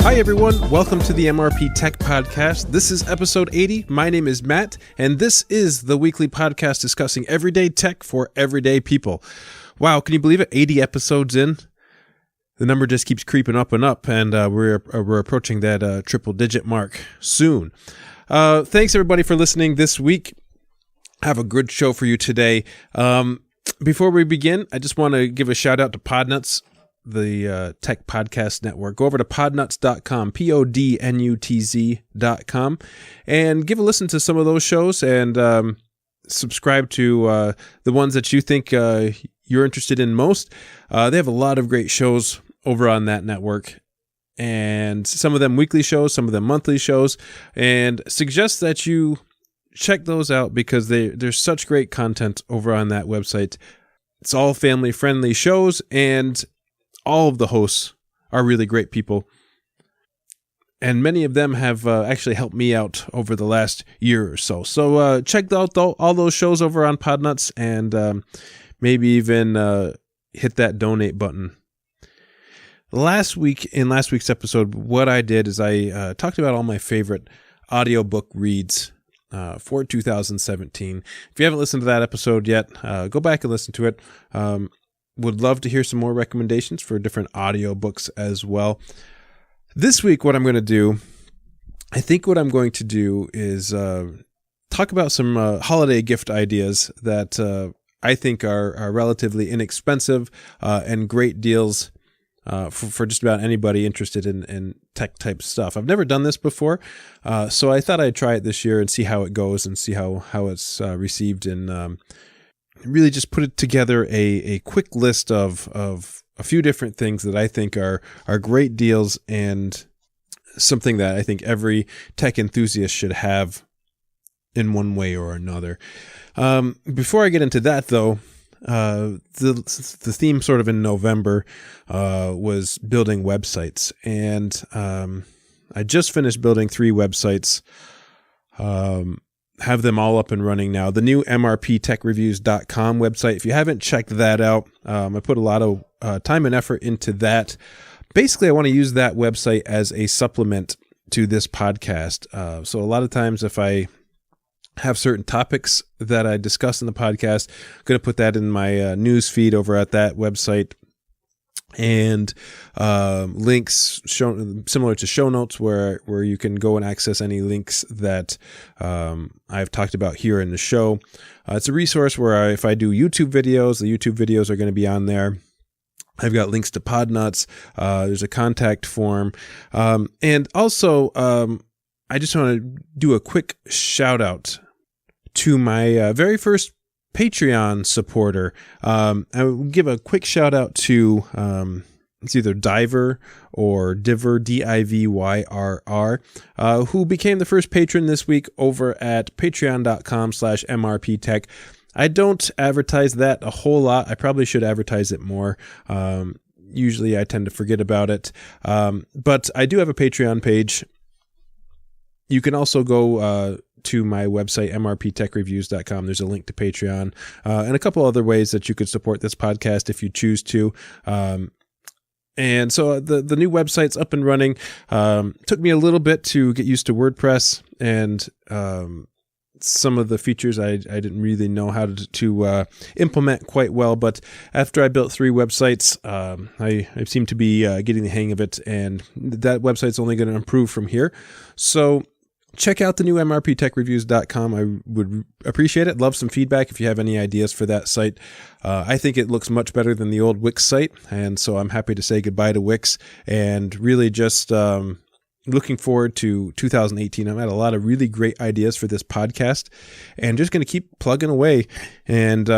Hi everyone, welcome to the MrpTech Podcast. This is episode 80. My name is Matt, and this is the weekly podcast discussing everyday tech for everyday people. Wow, can you believe it? 80 episodes in. The number just keeps creeping up and up, and we're approaching that triple-digit mark soon. Thanks everybody for listening this week. I have a good show for you today. Before we begin, I just want to give a shout out to Podnuts, the tech podcast network. Go over to podnuts.com, podnutz.com, and give a listen to some of those shows and subscribe to the ones that you think you're interested in most. They have a lot of great shows over on that network, and some of them weekly shows, some of them monthly shows, and suggest that you check those out because there's such great content over on that website. It's all family-friendly shows, and all of the hosts are really great people. And many of them have actually helped me out over the last year or so. So check out all those shows over on Podnuts, and maybe even hit that donate button. In last week's episode, what I did is I talked about all my favorite audiobook reads for 2017. If you haven't listened to that episode yet, go back and listen to it. Would love to hear some more recommendations for different audiobooks as well. This week, what I'm going to do is talk about some holiday gift ideas that I think are relatively inexpensive and great deals for just about anybody interested in tech type stuff. I've never done this before, so I thought I'd try it this year and see how it goes and see how it's received, and really just put it together a quick list of a few different things that I think are great deals and something that I think every tech enthusiast should have in one way or another. Before I get into that, though, the theme sort of in November was building websites, and I just finished building 3 websites. Have them all up and running now. The new mrptechreviews.com website, if you haven't checked that out, I put a lot of time and effort into that. Basically, I want to use that website as a supplement to this podcast. So a lot of times if I have certain topics that I discuss in the podcast, I'm going to put that in my news feed over at that website, and links similar to show notes where you can go and access any links that I've talked about here in the show. It's a resource where if I do YouTube videos, the YouTube videos are going to be on there. I've got links to Podnuts. There's a contact form. And also, I just want to do a quick shout out to my very first Patreon supporter. I will give a quick shout out to it's either Diver or Diver, Divrr, who became the first patron this week over at patreon.com/mrptech. I don't advertise that a whole lot. I probably should advertise it more. Usually I tend to forget about it. But I do have a Patreon page. You can also go to my website, mrptechreviews.com. There's a link to Patreon and a couple other ways that you could support this podcast if you choose to. And so the new website's up and running. Took me a little bit to get used to WordPress, and some of the features I didn't really know how to implement quite well. But after I built 3 websites, I seem to be getting the hang of it, and that website's only going to improve from here. So check out the new mrptechreviews.com. I would appreciate it. Love some feedback if you have any ideas for that site. I think it looks much better than the old Wix site, and so I'm happy to say goodbye to Wix, and really just looking forward to 2018. I've had a lot of really great ideas for this podcast, and just going to keep plugging away. And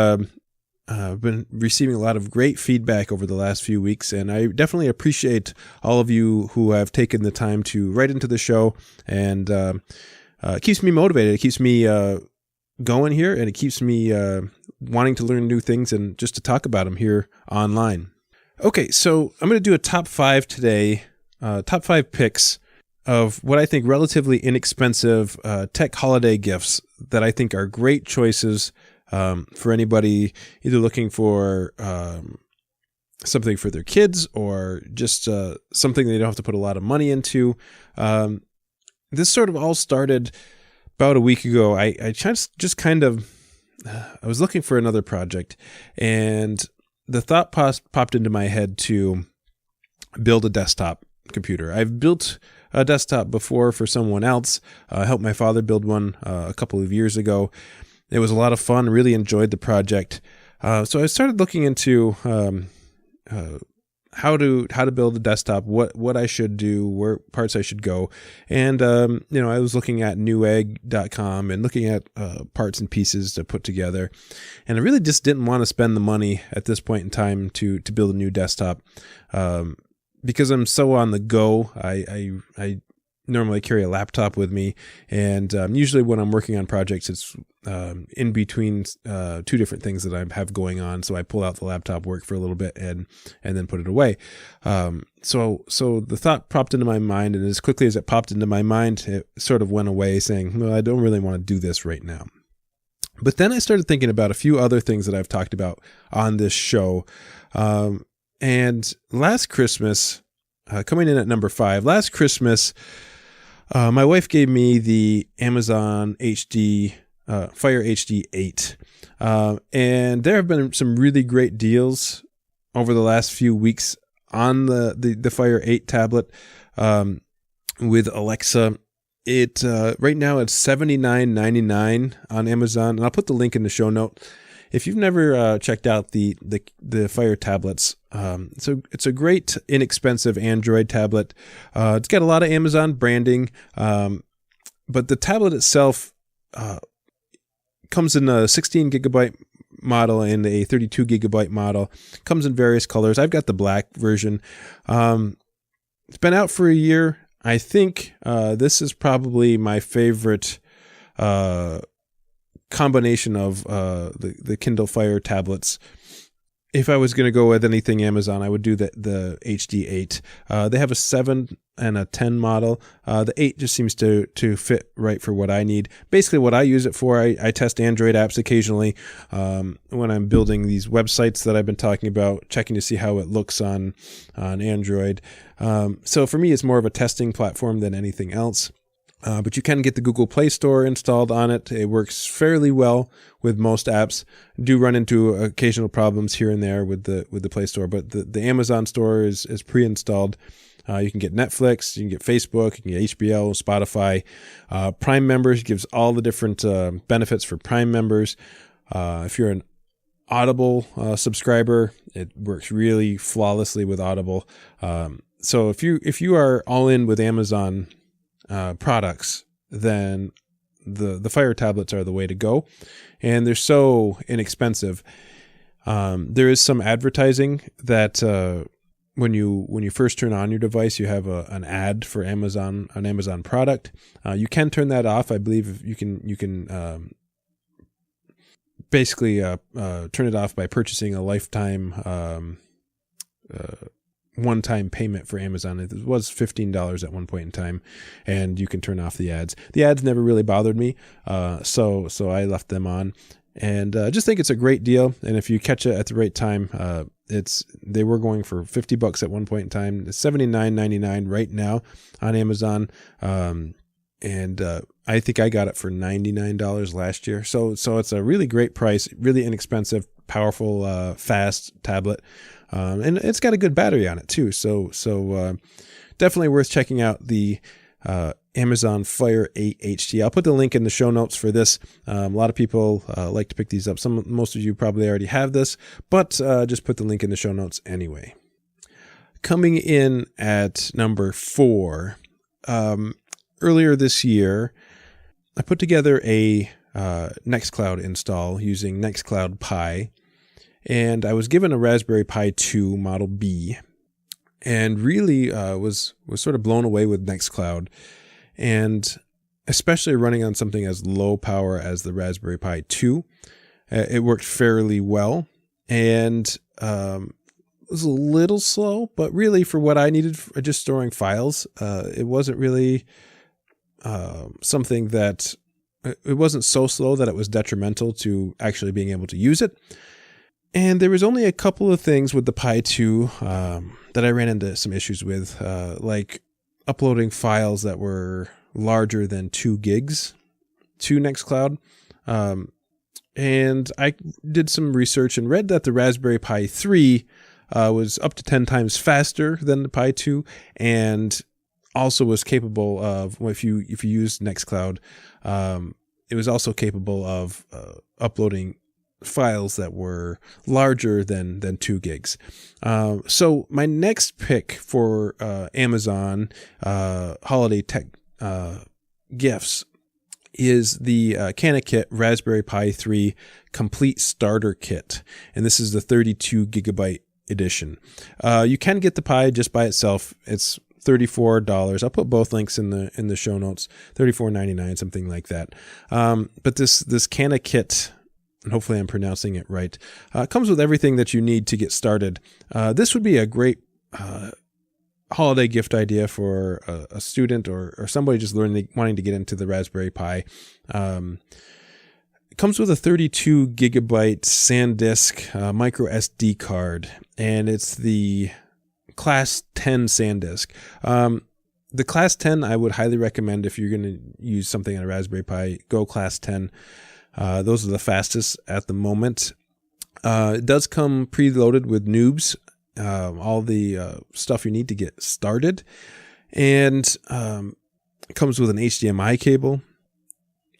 I've been receiving a lot of great feedback over the last few weeks, and I definitely appreciate all of you who have taken the time to write into the show, and it keeps me motivated. It keeps me going here, and it keeps me wanting to learn new things and just to talk about them here online. Okay, so I'm going to do a top 5 today, top 5 picks of what I think relatively inexpensive tech holiday gifts that I think are great choices for anybody either looking for something for their kids, or just something they don't have to put a lot of money into. This sort of all started about a week ago. I just kind of, I was looking for another project, and the thought popped into my head to build a desktop computer. I've built a desktop before for someone else. I helped my father build one a couple of years ago. It was a lot of fun. Really enjoyed the project. So I started looking into how to build a desktop, what I should do, where parts I should go. And, I was looking at newegg.com and looking at parts and pieces to put together. And I really just didn't want to spend the money at this point in time to build a new desktop. Because I'm so on the go, I normally carry a laptop with me, and usually when I'm working on projects, it's in between two different things that I have going on. So I pull out the laptop, work for a little bit, and then put it away. So the thought popped into my mind, and as quickly as it popped into my mind, it sort of went away, saying, well, I don't really want to do this right now. But then I started thinking about a few other things that I've talked about on this show. And last Christmas, coming in at number 5, last Christmas, my wife gave me the Amazon HD Fire HD 8. And there have been some really great deals over the last few weeks on the Fire 8 tablet with Alexa. It right now it's $79.99 on Amazon, and I'll put the link in the show note. If you've never checked out the Fire tablets, it's a great inexpensive Android tablet. It's got a lot of Amazon branding, but the tablet itself comes in a 16 gigabyte model and a 32 gigabyte model. Comes in various colors. I've got the black version. It's been out for a year. I think this is probably my favorite combination of the Kindle Fire tablets. If I was going to go with anything Amazon, I would do the HD 8. They have a 7 and a 10 model. The 8 just seems to fit right for what I need. Basically, what I use it for, I test Android apps occasionally when I'm building these websites that I've been talking about, checking to see how it looks on Android. So for me, it's more of a testing platform than anything else. But you can get the Google Play Store installed on it. It works fairly well with most apps. Do run into occasional problems here and there with the Play Store, but the Amazon Store is pre-installed. You can get Netflix, you can get Facebook, you can get HBO, Spotify. Prime members gives all the different benefits for Prime members. If you're an Audible subscriber, it works really flawlessly with Audible. So if you are all in with Amazon products, then the Fire tablets are the way to go, and they're so inexpensive. There is some advertising that when you first turn on your device, you have an ad for an Amazon product. You can turn that off. I believe you can basically turn it off by purchasing a lifetime one-time payment for Amazon. It was $15 at one point in time, and you can turn off the ads. The ads never really bothered me, so I left them on, and just think it's a great deal. And if you catch it at the right time, they were going for $50 at one point in time. It's $79.99 right now on Amazon, and I think I got it for $99 last year. So it's a really great price, really inexpensive, powerful, fast tablet. And it's got a good battery on it too. So definitely worth checking out the Amazon Fire 8 HD. I'll put the link in the show notes for this. A lot of people like to pick these up. Most of you probably already have this, but just put the link in the show notes anyway. Coming in at number 4, earlier this year, I put together a Nextcloud install using Nextcloud Pi. And I was given a Raspberry Pi 2 Model B, and really was sort of blown away with Nextcloud, and especially running on something as low power as the Raspberry Pi 2. It worked fairly well, and it was a little slow, but really for what I needed, for just storing files, it wasn't really something that, it wasn't so slow that it was detrimental to actually being able to use it. And there was only a couple of things with the Pi 2 that I ran into some issues with, like uploading files that were larger than 2 gigs to Nextcloud. And I did some research and read that the Raspberry Pi 3 was up to 10 times faster than the Pi 2, and also was capable of, if you use Nextcloud, it was also capable of uploading files that were larger than 2 gigs. So my next pick for Amazon holiday tech gifts is the Canakit Raspberry Pi 3 Complete Starter Kit, and this is the 32 gigabyte edition. You can get the Pi just by itself. It's $34. I'll put both links in the show notes. $34.99, something like that. But this Canakit, and hopefully I'm pronouncing it right, comes with everything that you need to get started. This would be a great holiday gift idea for a student or somebody just wanting to get into the Raspberry Pi. It comes with a 32 gigabyte SanDisk micro SD card, and it's the Class 10 SanDisk. The Class 10 I would highly recommend if you're going to use something on a Raspberry Pi. Go Class 10. Those are the fastest at the moment. It does come preloaded with noobs, all the stuff you need to get started, and it comes with an HDMI cable.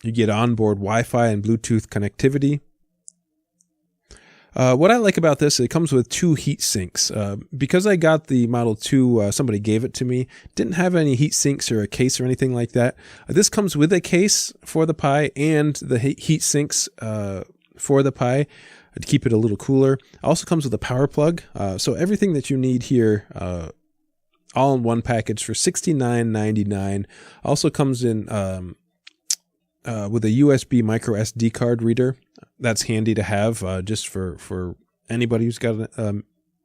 You get onboard Wi-Fi and Bluetooth connectivity. What I like about this, it comes with 2 heat sinks. Because I got the Model 2, somebody gave it to me, didn't have any heat sinks or a case or anything like that. This comes with a case for the Pi and the heat sinks for the Pi to keep it a little cooler. Also comes with a power plug. So everything that you need here, all in one package for $69.99. Also comes in with a USB micro SD card reader. That's handy to have just for anybody who's got a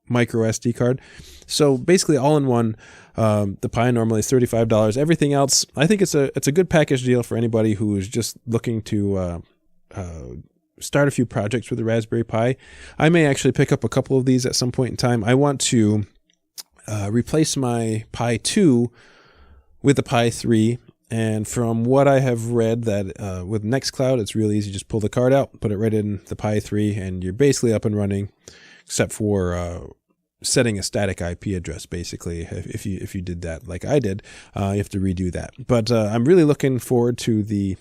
micro SD card. So basically all in one. The Pi normally is $35. Everything else, I think it's a good package deal for anybody who is just looking to start a few projects with the Raspberry Pi. I may actually pick up a couple of these at some point in time. I want to replace my Pi 2 with the Pi 3. And from what I have read, that with Nextcloud, it's really easy. Just pull the card out, put it right in the Pi 3, and you're basically up and running, except for setting a static IP address. Basically, if you did that like I did, you have to redo that. But I'm really looking forward to the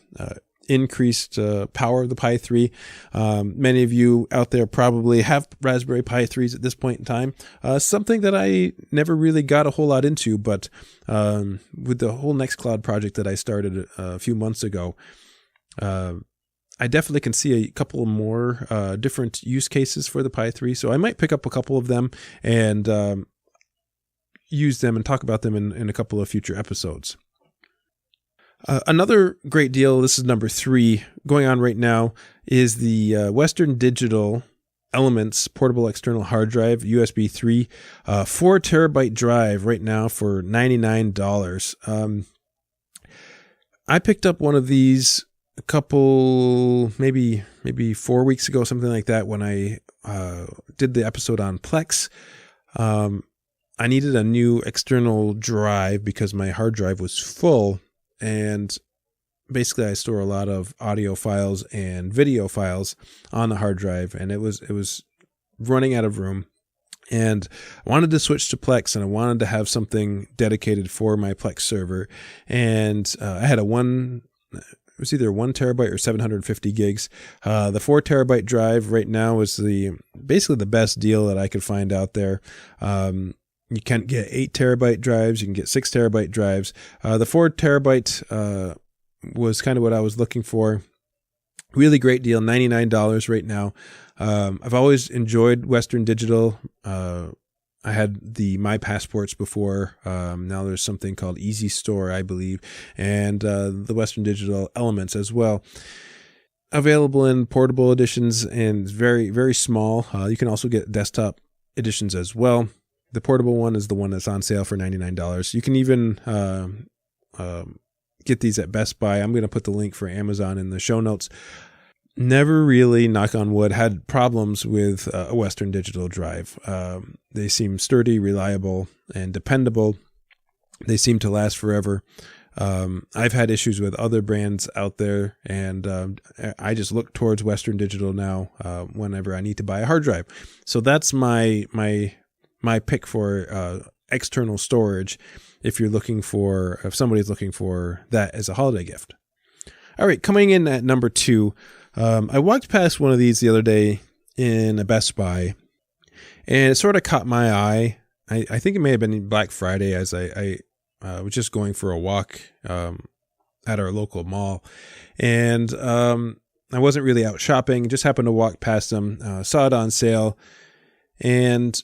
increased power of the Pi 3. Many of you out there probably have Raspberry Pi 3s at this point in time. Something that I never really got a whole lot into, but with the whole Nextcloud project that I started a few months ago, I definitely can see a couple more different use cases for the Pi 3. So I might pick up a couple of them and use them and talk about them in a couple of future episodes. Another great deal, this is number 3, going on right now, is the Western Digital Elements Portable External Hard Drive, USB 3, 4 terabyte drive right now for $99. I picked up one of these a couple, maybe 4 weeks ago, something like that, when I did the episode on Plex. I needed a new external drive because my hard drive was full. And basically I store a lot of audio files and video files on the hard drive, and it was running out of room. And I wanted to switch to Plex, and I wanted to have something dedicated for my Plex server. And I had it was either 1 terabyte or 750 gigs. The 4 terabyte drive right now is basically the best deal that I could find out there. You can get 8 terabyte drives. You can get 6 terabyte drives. The 4 terabyte was kind of what I was looking for. Really great deal, $99 right now. I've always enjoyed Western Digital. I had the My Passports before. Now there's something called Easy Store, I believe, and the Western Digital Elements as well. Available in portable editions and very, very small. You can also get desktop editions as well. The portable one is the one that's on sale for $99. You can even get these at Best Buy. I'm going to put the link for Amazon in the show notes. never really, knock on wood, had problems with a Western Digital drive. They seem sturdy, reliable, and dependable. They seem to last forever. I've had issues with other brands out there, and I just look towards Western Digital now whenever I need to buy a hard drive. So that's my pick for external storage if somebody's looking for that as a holiday gift. All right, coming in at number 2, I walked past one of these the other day in a Best Buy, and it sort of caught my eye. I think it may have been Black Friday as I was just going for a walk at our local mall, and I wasn't really out shopping, just happened to walk past them, saw it on sale, and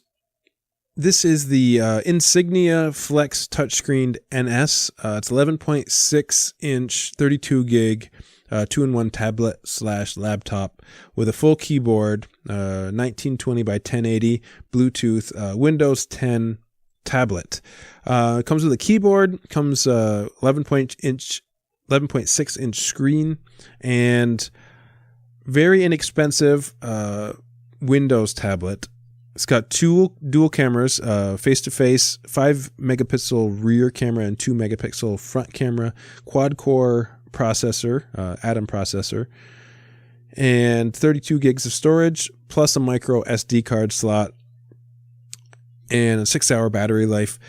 this is the Insignia Flex Touchscreen NS. It's 11.6 inch, 32 gig, 2-in-1 tablet / laptop with a full keyboard, 1920 by 1080, Bluetooth, Windows 10 tablet. It comes with a keyboard, comes 11.6 inch screen, and very inexpensive Windows tablet. It's got 2 dual cameras, face-to-face, 5 megapixel rear camera and 2 megapixel front camera, quad-core processor, Atom processor, and 32 gigs of storage, plus a micro SD card slot, and a 6-hour battery life.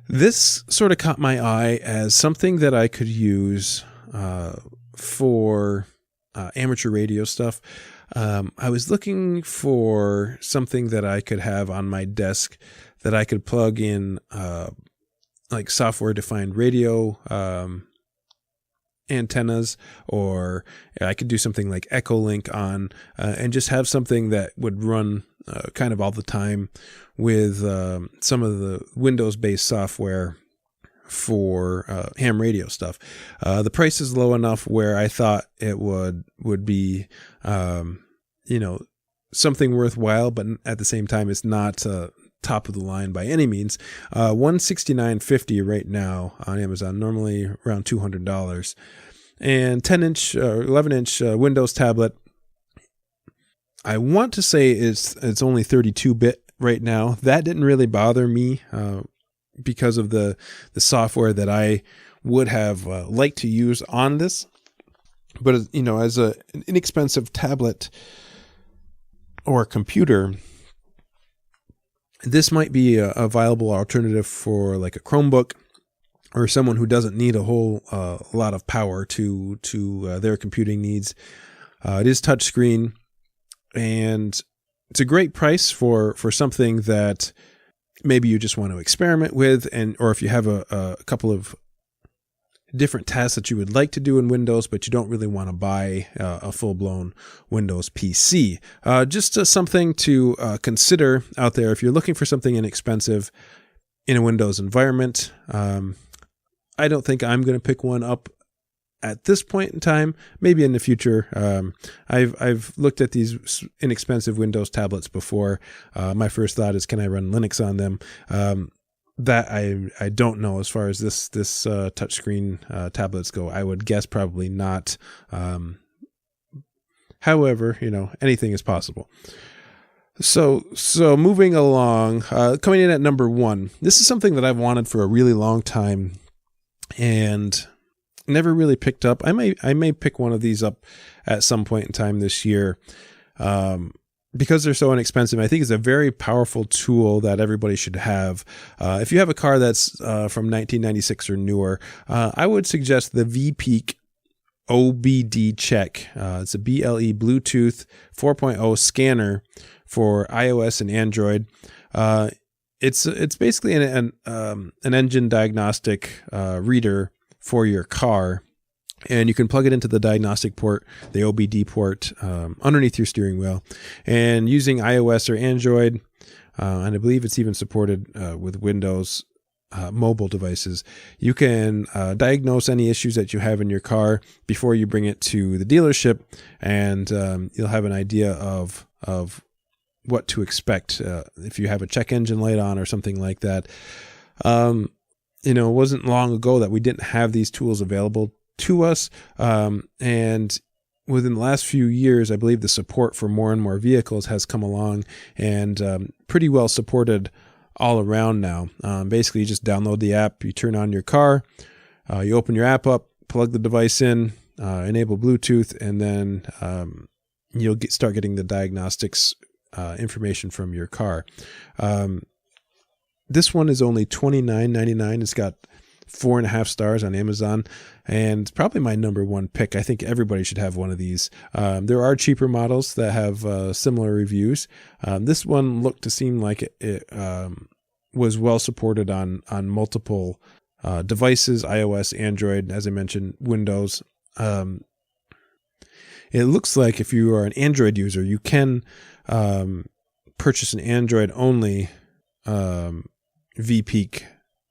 This sort of caught my eye as something that I could use for amateur radio stuff. I was looking for something that I could have on my desk that I could plug in like software-defined radio antennas, or I could do something like Echolink on and just have something that would run kind of all the time with some of the Windows-based software for ham radio stuff. The price is low enough where I thought it would be something worthwhile, but at the same time it's not top of the line by any means. $169.50 right now on Amazon, normally around $200, and 10-inch or 11-inch Windows tablet. I want to say it's only 32-bit right now. That didn't really bother me because of the software that I would have liked to use on this. But as an inexpensive tablet or computer, this might be a viable alternative for like a Chromebook or someone who doesn't need a whole lot of power to their computing needs. It is touchscreen, and it's a great price for something that maybe you just want to experiment with, or if you have a couple of different tasks that you would like to do in Windows, but you don't really want to buy a full-blown Windows PC. Just something to consider out there if you're looking for something inexpensive in a Windows environment. I don't think I'm going to pick one up at this point in time. Maybe in the future. I've looked at these inexpensive Windows tablets before. My first thought is, can I run Linux on them? That I don't know as far as this touchscreen tablets go. I would guess probably not. However, anything is possible. So moving along, coming in at number 1. This is something that I've wanted for a really long time and never really picked up. I may pick one of these up at some point in time this year. Because they're so inexpensive, I think it's a very powerful tool that everybody should have. If you have a car that's from 1996 or newer, I would suggest the Veepeak OBDCheck. It's a BLE Bluetooth 4.0 scanner for iOS and Android. It's basically an engine diagnostic reader for your car. And you can plug it into the diagnostic port, the OBD port, underneath your steering wheel. And using iOS or Android, and I believe it's even supported with Windows mobile devices, you can diagnose any issues that you have in your car before you bring it to the dealership, and you'll have an idea of what to expect if you have a check engine light on or something like that. It wasn't long ago that we didn't have these tools available to us, and within the last few years, I believe the support for more and more vehicles has come along, and pretty well supported all around now. Basically, you just download the app, you turn on your car, you open your app up, plug the device in, enable Bluetooth, and then you'll start getting the diagnostics information from your car. This one is only $29.99. It's got 4.5 stars on Amazon, and it's probably my number one pick. I think everybody should have one of these. There are cheaper models that have similar reviews. This one looked to seem like it was well supported on multiple devices: iOS, Android, as I mentioned, Windows. It looks like if you are an Android user, you can purchase an Android only Veepeak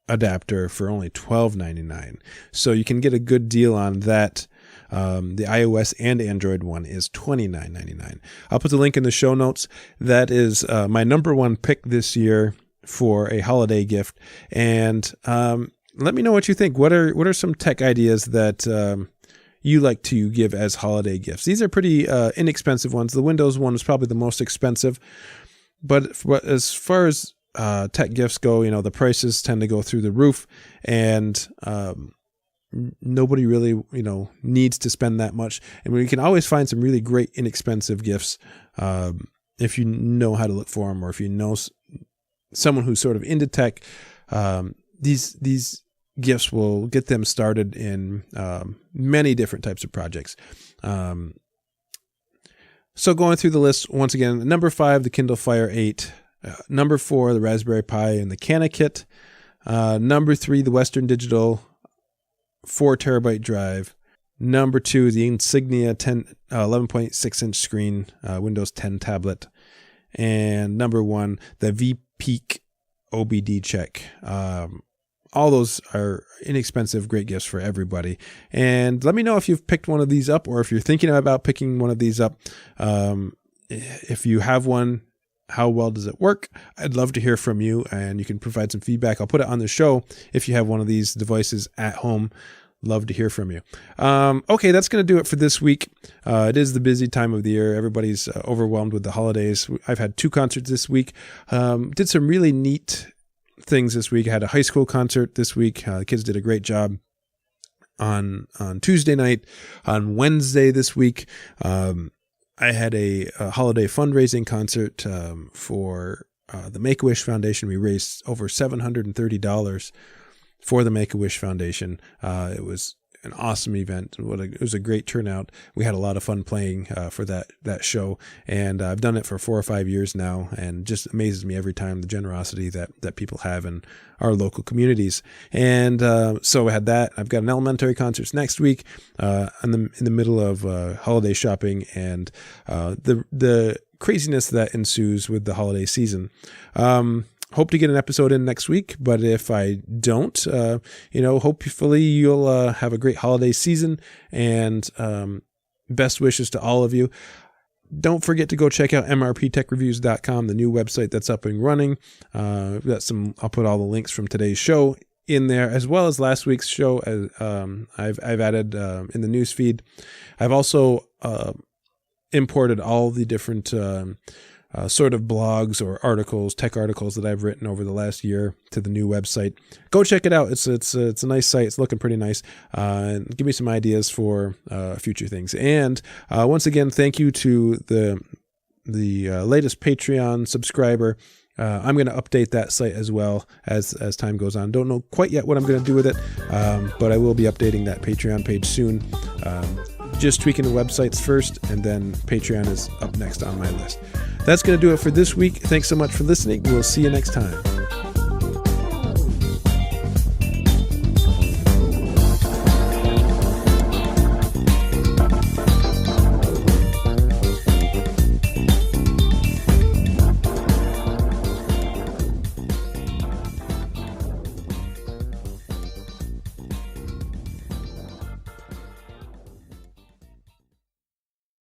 adapter for only $12.99. So you can get a good deal on that. The iOS and Android one is $29.99. I'll put the link in the show notes. That is my number one pick this year for a holiday gift. And let me know what you think. What are some tech ideas that you like to give as holiday gifts? These are pretty inexpensive ones. The Windows one is probably the most expensive. But as far as tech gifts go, the prices tend to go through the roof, and nobody really, needs to spend that much. And we can always find some really great inexpensive gifts if you know how to look for them, or if you know someone who's sort of into tech. These gifts will get them started in many different types of projects. So going through the list once again: number 5, the Kindle Fire 8. Number 4, the Raspberry Pi and the Canakit. Number 3, the Western Digital 4 terabyte drive. Number 2, the Insignia 11.6 inch screen Windows 10 tablet. And number 1, the Veepeak OBDCheck. All those are inexpensive, great gifts for everybody. And let me know if you've picked one of these up, or if you're thinking about picking one of these up. If you have one, how well does it work? I'd love to hear from you, and you can provide some feedback. I'll put it on the show if you have one of these devices at home. Love to hear from you. Okay, that's going to do it for this week. It is the busy time of the year. Everybody's overwhelmed with the holidays. I've had 2 concerts this week. Did some really neat things this week. I had a high school concert this week. The kids did a great job on Tuesday night. On Wednesday this week, I had a holiday fundraising concert for the Make-A-Wish Foundation. We raised over $730 for the Make-A-Wish Foundation. It was an awesome event. It was a great turnout. We had a lot of fun playing for that show, and I've done it for 4 or 5 years now, and just amazes me every time the generosity that people have in our local communities. And so I had that. I've got an elementary concerts next week in the middle of holiday shopping and the craziness that ensues with the holiday season. Hope to get an episode in next week, but if I don't, hopefully you'll have a great holiday season, and best wishes to all of you. Don't forget to go check out mrptechreviews.com, the new website that's up and running. I'll put all the links from today's show in there, as well as last week's show. I've added in the news feed. I've also imported all the different sort of blogs or articles, tech articles that I've written over the last year to the new website. Go check it out. It's a nice site. It's looking pretty nice. Give me some ideas for future things. And once again, thank you to the latest Patreon subscriber. I'm going to update that site as well as time goes on. Don't know quite yet what I'm going to do with it, but I will be updating that Patreon page soon. Just tweaking the websites first, and then Patreon is up next on my list. That's going to do it for this week. Thanks so much for listening. We'll see you next time.